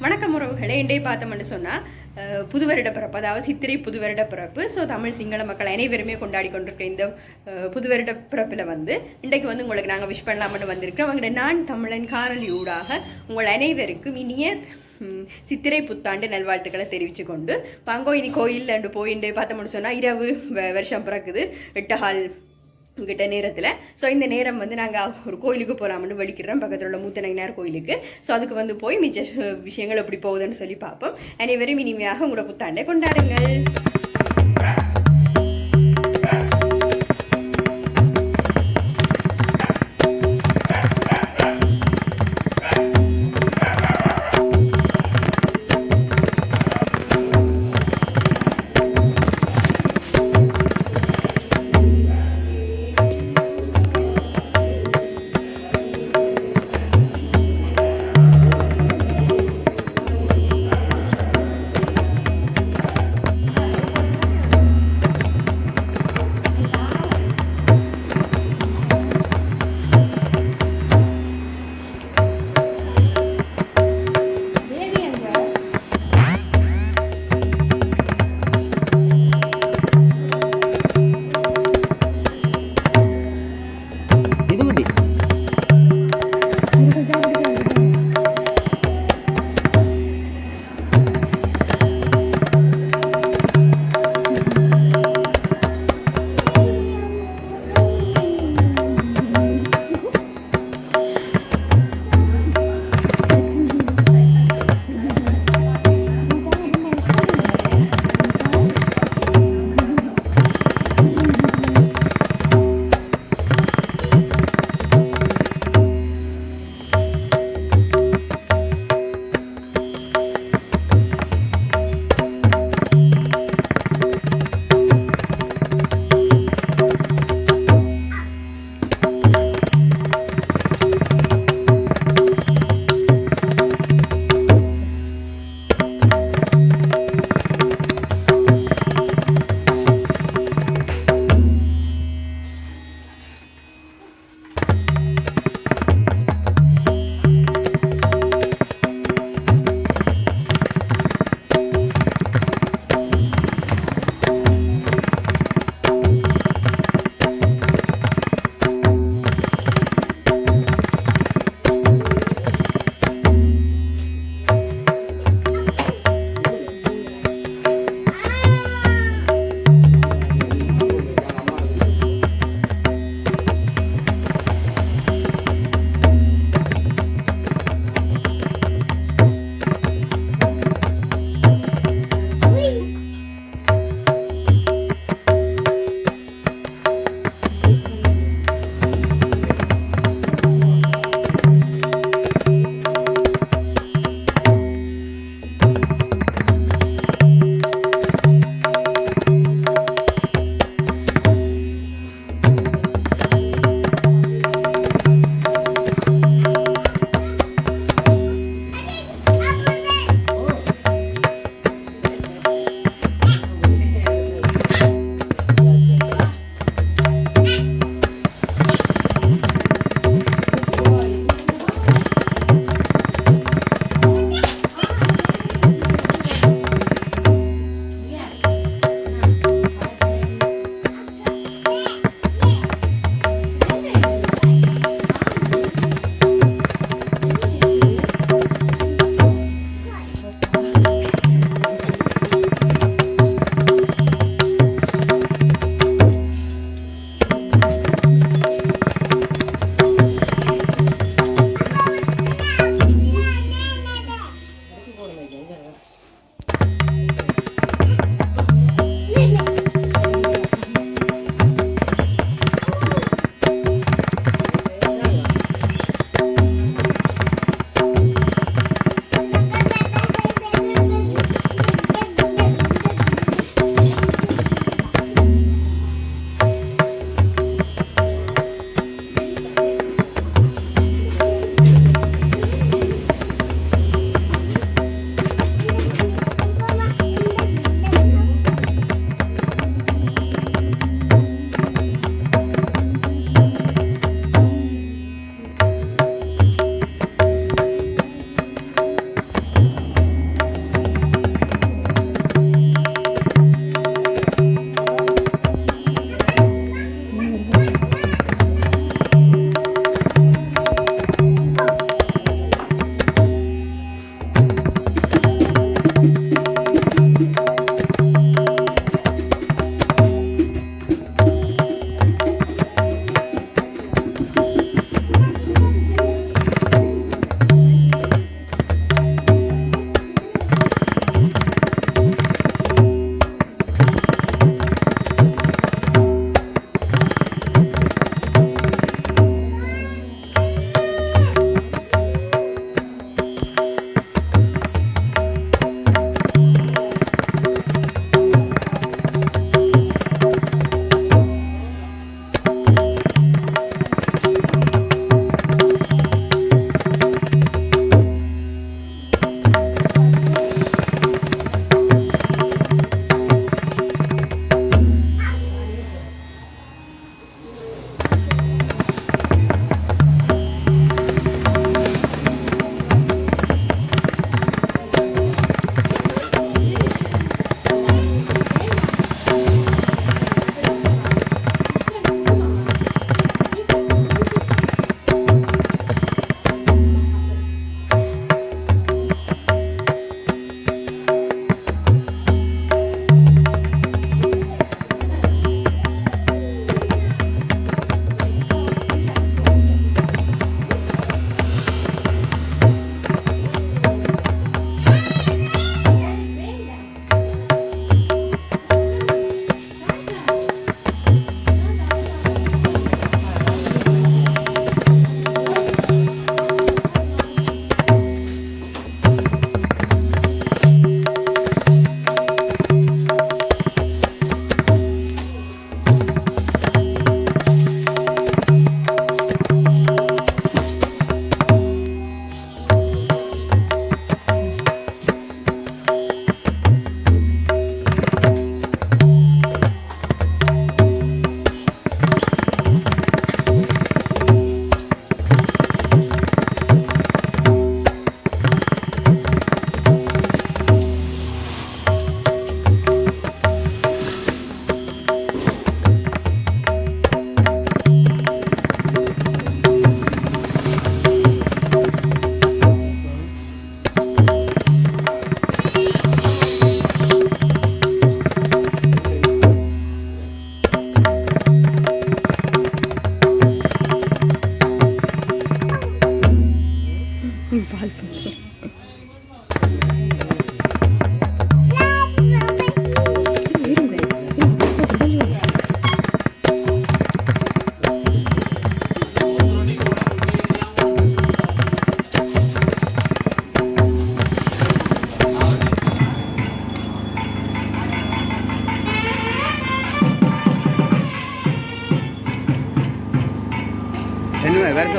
வணக்கம் உறவுகளே, இன்றைய பார்த்தோம்னு சொன்னால் புது வருட பிறப்பு, அதாவது சித்திரை புது வருட பிறப்பு. ஸோ தமிழ் சிங்கள மக்கள் அனைவருமே கொண்டாடி கொண்டிருக்க இந்த புது வருட பிறப்பில் இன்றைக்கு உங்களுக்கு நாங்கள் விஷ் பண்ணலாம்னு வந்திருக்கிறோம். அவங்களோட நான் தமிழன் காணொலி ஊடாக உங்கள் அனைவருக்கும் இனிய சித்திரை புத்தாண்டு நல்வாழ்த்துக்களை தெரிவித்து கொண்டு பாங்கோ இனி கோயில் போய் பார்த்தோம்னு சொன்னால் இரவு வருஷம் பிறக்குது 8 கிட்ட நேரத்தில். ஸோ இந்த நேரம் நாங்கள் ஒரு கோயிலுக்கு போகலாம்னு வலிக்கிறோம், பக்கத்தில் உள்ள மூத்தநயினார் கோயிலுக்கு. ஸோ அதுக்கு போய் மிச்ச விஷயங்கள் எப்படி போகுதுன்னு சொல்லி பார்ப்போம். அனைவரும் இனிமையாக உங்களோட புத்தாண்டை கொண்டாடுங்கள்.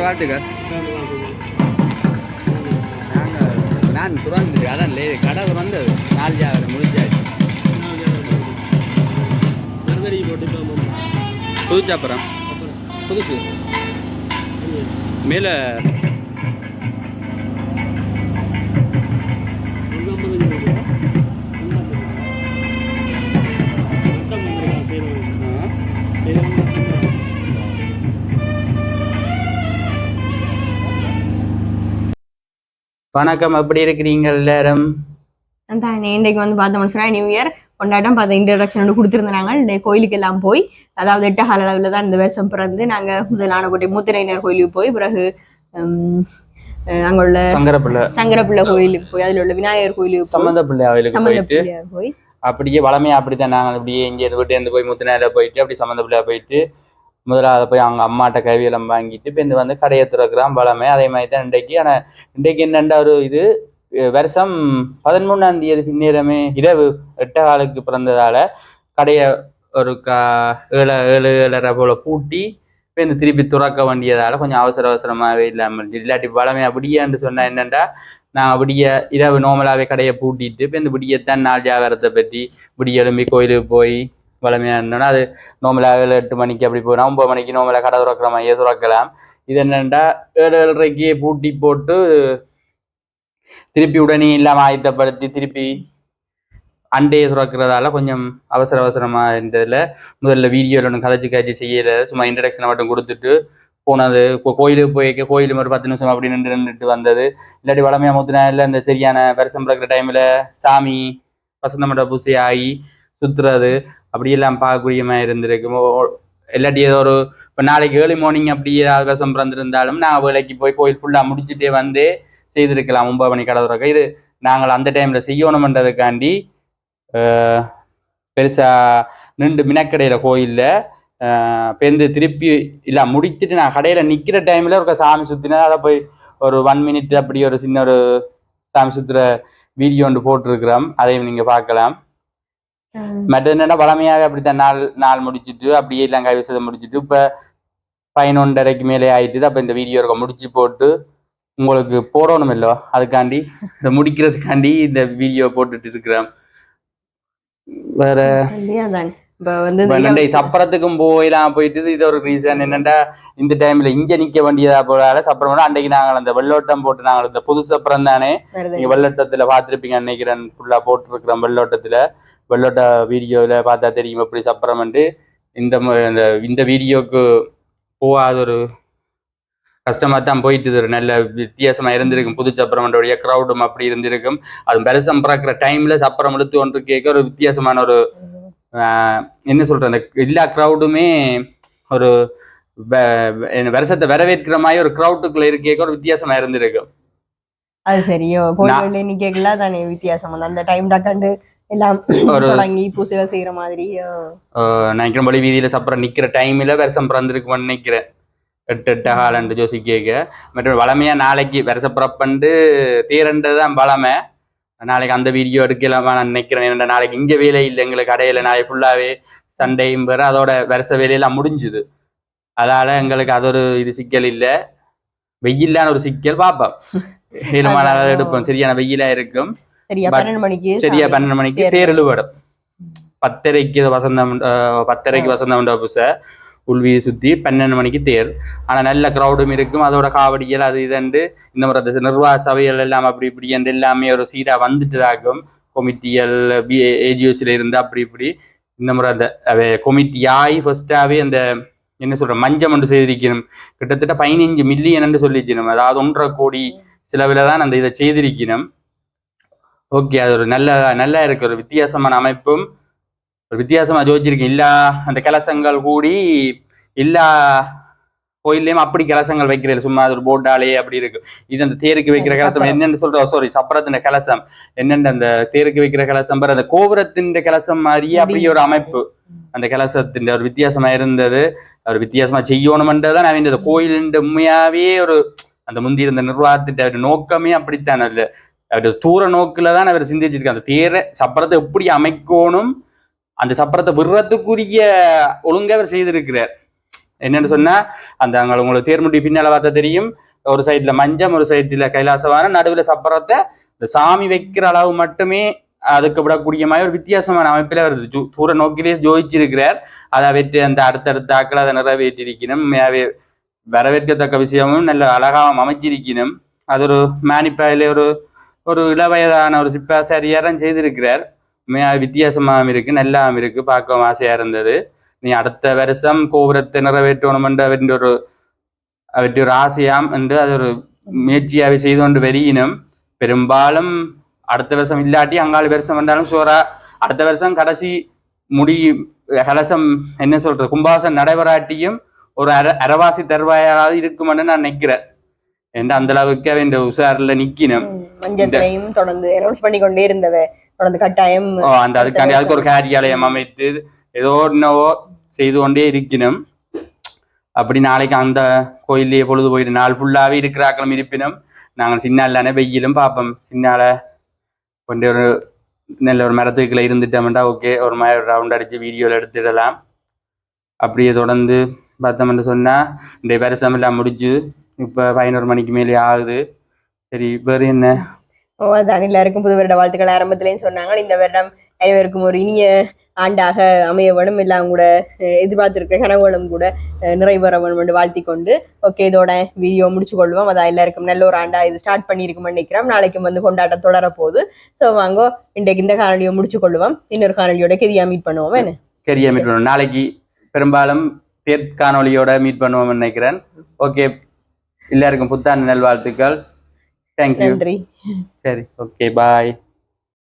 வாழ்த்துக்கள். நான் துறந்து அதான் கடை துறந்தது 4 ஜாவரை முடிஞ்சாச்சு. புதுச்சாப்புறம் புதுசு மேலே வணக்கம். எப்படி இருக்கிறீங்க எல்லாரும்? இன்றைக்கு வந்து பார்த்தோம்னு சொன்னா நியூ இயர் கொண்டாட்டம் பார்த்த இன்ட்ரடக்ஷன் கொடுத்துருந்தாங்க. இன்றைக்கு கோயிலுக்கு எல்லாம் போய், அதாவது 8 கால அளவில் தான் இந்த வருஷம் பிறந்து நாங்கள் முதல் ஆனக்கோட்டை மூத்திரையினர் கோயிலுக்கு போய், பிறகு அங்குள்ள சங்கரப்பிள்ளை கோயிலுக்கு போய், அதில் உள்ள விநாயகர் கோயிலுக்கு சம்பந்தப்பிள்ளையார் போய் அப்படியே வளமையா அப்படித்தான் நாங்கள் அப்படியே இங்கே வீட்டு இருந்து போய் முத்தினாயில போயிட்டு அப்படி சம்பந்தப்பிள்ளையா போயிட்டு முதலாவது போய் அவங்க அம்மாட்ட கைவியெல்லாம் வாங்கிட்டு இப்போ இந்த வந்து கடையை திறக்கிறான் வளமை. அதே மாதிரி தான் இன்றைக்கு. ஆனால் இன்றைக்கு என்னென்ன ஒரு இது வருஷம் 13ஆம் தேதி பின்னேரமே இரவு 8 காலுக்கு பிறந்ததால கடையை ஒரு 7:30 போல பூட்டி இப்போ இந்த திருப்பி துறக்க வேண்டியதால கொஞ்சம் அவசரமாகவே இல்லாமல் இல்லாட்டி வளமை அப்படியான்னு சொன்னா என்னென்னா நான் விடிய இரவு நோமலாகவே கடையை பூட்டிட்டு இப்போ இந்த விடியத்தான் 4 ஜாவரத்தை பற்றி விடிய எழும்பி கோயிலுக்கு போய் வளமையாக இருந்தோன்னா அது நோமலாக 8 மணிக்கு அப்படி போய் 9 மணிக்கு நோமலாக கடை துறக்கிற மாதிரியே துறக்கலாம். இது என்னென்னா 7:30க்கு பூட்டி போட்டு திருப்பி உடனே இல்லாமல் ஆயத்தப்படுத்தி திருப்பி அண்டையை துறக்கிறதால கொஞ்சம் அவசரமாக இருந்ததில் முதல்ல வீடியோவில் ஒன்று கதைச்சி செய்யலை. சும்மா இன்ட்ரடக்ஷனை மட்டும் கொடுத்துட்டு போனது. கோயிலுக்கு போய்க்க கோயிலும் ஒரு 10 நிமிஷம் அப்படி நின்றுட்டு வந்தது. இல்லாட்டி வளமையாக மூத்தினால இந்த சரியான வருஷம் பிறக்கிற டைமில் சாமி வசந்த மண்ட பூசை ஆகி சுற்றுறது அப்படியெல்லாம் பார்க்கக்கூடிய மாதிரி இருந்திருக்கும். இல்லாட்டி ஏதோ ஒரு இப்போ நாளைக்கு ஏர்லி மார்னிங் அப்படி ஏதாவது வருஷம் பிறந்திருந்தாலும் நாங்கள் வேலைக்கு போய் கோயில் ஃபுல்லாக முடிச்சுட்டே வந்து செய்திருக்கலாம் 9 மணி கடை துறக்க. இது நாங்கள் அந்த டைமில் செய்யணுமென்றதுக்காண்டி பெருசாக நின்று மினக்கடையில் கோயிலில் பேருந்து திருப்பி இல்லை முடித்துட்டு நான் கடையில் நிற்கிற டைமில் ஒரு சாமி சுற்றினா அதை போய் ஒரு 1 மினிட் அப்படி ஒரு சின்ன ஒரு சாமி சுற்றுற வீடியோ ஒன்று போட்டிருக்கிறோம். அதையும் நீங்கள் பார்க்கலாம். மற்ற என்னென்னா வளமையாக அப்படித்தான் நாள் முடிச்சுட்டு அப்படியே எல்லாம் கைவிசதை முடிச்சுட்டு இப்போ 11:30க்கு மேலே ஆயிட்டுது. அப்போ இந்த வீடியோ இருக்க முடிச்சு போட்டு உங்களுக்கு போடணும் இல்லோ, அதுக்காண்டி இதை முடிக்கிறதுக்காண்டி இந்த வீடியோ போட்டுட்டு இருக்கிறேன். வேற சப்பரத்துக்கும் போயிட்டு இது ஒரு ரீசன் என்னன்னா இந்த டைம்ல இங்க நிக்க வேண்டியதா போல சப்பரம் அன்றைக்கு நாங்கள் அந்த வெள்ளோட்டம் போட்டு நாங்கள் இந்த புது சப்பரம் தானே நீங்க வெள்ளோட்டத்துல பாத்துருப்பீங்க நினைக்கிறேன். ஃபுல்லா போட்டுருக்கிறோம் வெள்ளோட்ட வீடியோல பார்த்தா தெரியும் எப்படி சப்பரம். இந்த வீடியோக்கு போகாத ஒரு கஷ்டமா தான் போயிட்டு ஒரு நல்ல வித்தியாசமா இருந்திருக்கும். புது சப்பரமண்டோடைய க்ரௌடும் அப்படி இருந்திருக்கும். அது பெருசம் பிறக்கிற டைம்ல சப்பரம் இழுத்து ஒன்று கேட்க ஒரு வித்தியாசமான ஒரு என்ன சொல்ற அந்த எல்லா க்ரௌடுமே ஒரு வருஷத்தை வரவேற்கிற மாதிரி ஒரு க்ரௌட்டுக்குள்ள இருக்கேக்க ஒரு வித்தியாசமா இருந்திருக்கும். அது சரியோ நீ கேட்கல தானே வித்தியாசம் அந்த டைம் கண்டு எல்லாம் தொடங்கி பூசைகள் செய்யற மாதிரி நினைக்கிற மொழி வீதியில சப்பரம் நிக்கிற டைம்ல வருஷம் பிறந்திருக்கும்னு நினைக்கிறேன். 8 காலண்டு ஜோசி கேட்க மற்றும் வளமையா நாளைக்கு வருஷ பிறப்பண்டு தேரண்டுதான் வளமை. நாளைக்கு அந்த வீடியோ எடுக்கலாமா நான் நினைக்கிறேன். நாளைக்கு இங்கே வேலை இல்லை எங்களுக்கு கடையில். நாளைக்கு ஃபுல்லாகவே சண்டையும் பெற அதோட வருஷ வேலையெல்லாம் முடிஞ்சுது. அதால் எங்களுக்கு அது ஒரு இது சிக்கல் இல்லை. வெயிலான ஒரு சிக்கல் பார்ப்போம். 7 மணி எடுப்போம். சரியான வெயிலாக இருக்கும். சரியா 12 மணிக்கு தேர் இழுவடும். 10:30க்கு வசந்தம் உண்ட புதுசை உள்வீதி சுற்றி 12 மணிக்கு தேர். ஆனால் நல்ல க்ரௌடும் இருக்கும். அதோட காவடிகள் அது இதுண்டு இந்த மாதிரி நிர்வாக சபைகள் எல்லாம் அப்படி இப்படி என்று எல்லாமே ஒரு சீராக வந்துட்டுதாக்கும். கொமிட்டிகள் ஏஜிஓசியில் இருந்து அப்படி இப்படி இந்த முறை அந்த கொமிட்டியாகி ஃபர்ஸ்டாகவே அந்த என்ன சொல்கிற மஞ்சம் ஒன்று செய்திருக்கணும். கிட்டத்தட்ட 15 மில்லியன் சொல்லிக்கணும். அதாவது 1.5 கோடி செலவில் தான் அந்த இதை செய்திருக்கணும். ஓகே, அது ஒரு நல்லா இருக்கு. ஒரு வித்தியாசமான அமைப்பும் ஒரு வித்தியாசமாக ஜோதிச்சிருக்கு. எல்லா அந்த கலசங்கள் கூடி எல்லா கோயில்லையும் அப்படி கலசங்கள் வைக்கிறது. சும்மா அது ஒரு போட்டாலே அப்படி இருக்கு. இது அந்த தேருக்கு வைக்கிற கலசம் என்னென்னு சொல்றோம். சப்பரத்தின் கலசம் என்னென்ன அந்த தேருக்கு வைக்கிற கலசம் அந்த கோபுரத்தின் கலசம் மாதிரியே அப்படி ஒரு அமைப்பு. அந்த கலசத்தின் ஒரு வித்தியாசமா இருந்தது. ஒரு வித்தியாசமா செய்யணும்ன்றதான் நான் இந்த கோயில் உண்மையாவே ஒரு அந்த முந்தி இருந்த நிர்வாகத்திட்ட நோக்கமே அப்படித்தான். அதுல அவர் தூர நோக்கில தான் அவர் சிந்திச்சிருக்காரு. அந்த தேரை சப்பரத்தை எப்படி அமைக்கணும், அந்த சப்பரத்தை விடுறதுக்குரிய ஒழுங்கா அவர் செய்திருக்கிறார். என்னன்னு சொன்னா அந்த அங்க உங்களுக்கு தேர்முடி பின்னால பார்த்தா தெரியும், ஒரு சைட்ல மஞ்சம், ஒரு சைட்ல கைலாசவான, நடுவில் சப்பரத்தை இந்த சாமி வைக்கிற அளவு மட்டுமே அதுக்கு விடக்கூடிய மாதிரி ஒரு வித்தியாசமான அமைப்பில் வருது. தூர நோக்கிலே ஜோதிச்சிருக்கிறார். அதை வெற்றி அந்த அடுத்தடுத்த ஆக்கள் அதை நிறைவேற்றிருக்கணும். வரவேற்கத்தக்க விஷயமும் நல்ல அழகாக அமைச்சிருக்கணும். அது ஒரு மேனிப்பாயில ஒரு ஒரு இளவயதான ஒரு சிப்பாசாரியாரம் செய்திருக்கிறார். வித்தியாசமாகவும் இருக்கு, நல்லாவும் இருக்கு, பார்க்கவும் ஆசையா இருந்தது. நீ அடுத்த வருஷம் கோபுரத்தை நிறைவேற்றணும் என்று அவற்றை ஒரு ஆசையாம் என்று அது ஒரு முயற்சியாவை செய்து கொண்டு வெளியினும். பெரும்பாலும் அடுத்த வருஷம் இல்லாட்டி அங்காளி வருஷம் வந்தாலும் சோறா அடுத்த வருஷம் கடைசி முடி கலசம் என்ன சொல்றது கும்பாசம் நடைபெறாட்டியும் ஒரு அரவாசி தருவாயாவது இருக்குமென்னு நான் நினைக்கிறேன். என்று அந்த அளவுக்கு அவன் உஷாரில் நிக்கணும். மஞ்சத்தையும் தொடர்ந்து அனௌன்ஸ் பண்ணி கொண்டே இருந்தவ தொடர்ந்து கட்டாயம் அந்த அதுக்காண்டி அதுக்கு ஒரு காரியாலயம் அமைத்து ஏதோ என்னவோ செய்து கொண்டே இருக்கணும். அப்படி நாளைக்கு அந்த கோயிலேயே பொழுது போயிடும். நாள் ஃபுல்லாவே இருக்கிறாக்களும் இருப்பினும் நாங்கள் சின்னாலானே வெயிலும் பார்ப்போம். சின்னால கொண்டு ஒரு நல்ல ஒரு மரத்துக்குள்ள இருந்துட்டோம்டா ஓகே, ஒரு மாதிரி ரவுண்ட் அடிச்சு வீடியோவில் எடுத்துடலாம். அப்படியே தொடர்ந்து பார்த்தோம்னு சொன்னா இந்த வருஷம் எல்லாம் முடிஞ்சு இப்போ 11 மணிக்கு மேலே ஆகுது. சரி வேறு என்ன? அதான் எல்லாருக்கும் புது வருட வாழ்த்துக்கள் ஆரம்பத்திலேயும் சொன்னாங்க. இந்த வருடம் அனைவருக்கும் ஒரு இனிய ஆண்டாக அமைய வேணும், எல்லாம் கூட எதிர்பார்த்திருக்கிற கனவுகளும் கூட நிறைவேற வேணும் என்று வாழ்த்தி கொண்டு ஓகே இதோட வீடியோ முடிச்சு கொள்வோம். அதான் எல்லாருக்கும் நல்ல ஒரு ஆண்டா இது ஸ்டார்ட் பண்ணியிருக்கும்னு நினைக்கிறோம். நாளைக்கும் வந்து கொண்டாட்டம் தொடர போகுது. ஸோ வாங்க இன்றைக்கு இந்த காணொலியை முடிச்சு கொள்வோம். இன்னொரு காணொலியோட கெரியா மீட் பண்ணுவோம். என்ன கெரியா மீட் பண்ணுவோம். நாளைக்கு பெரும்பாலும் காணொலியோட மீட் பண்ணுவோம்னு நினைக்கிறேன். ஓகே, எல்லாருக்கும் புத்தாண்டு நல்வாழ்த்துக்கள். தேங்க்யூ. நன்றி. சரி, ஓகே, பாய்.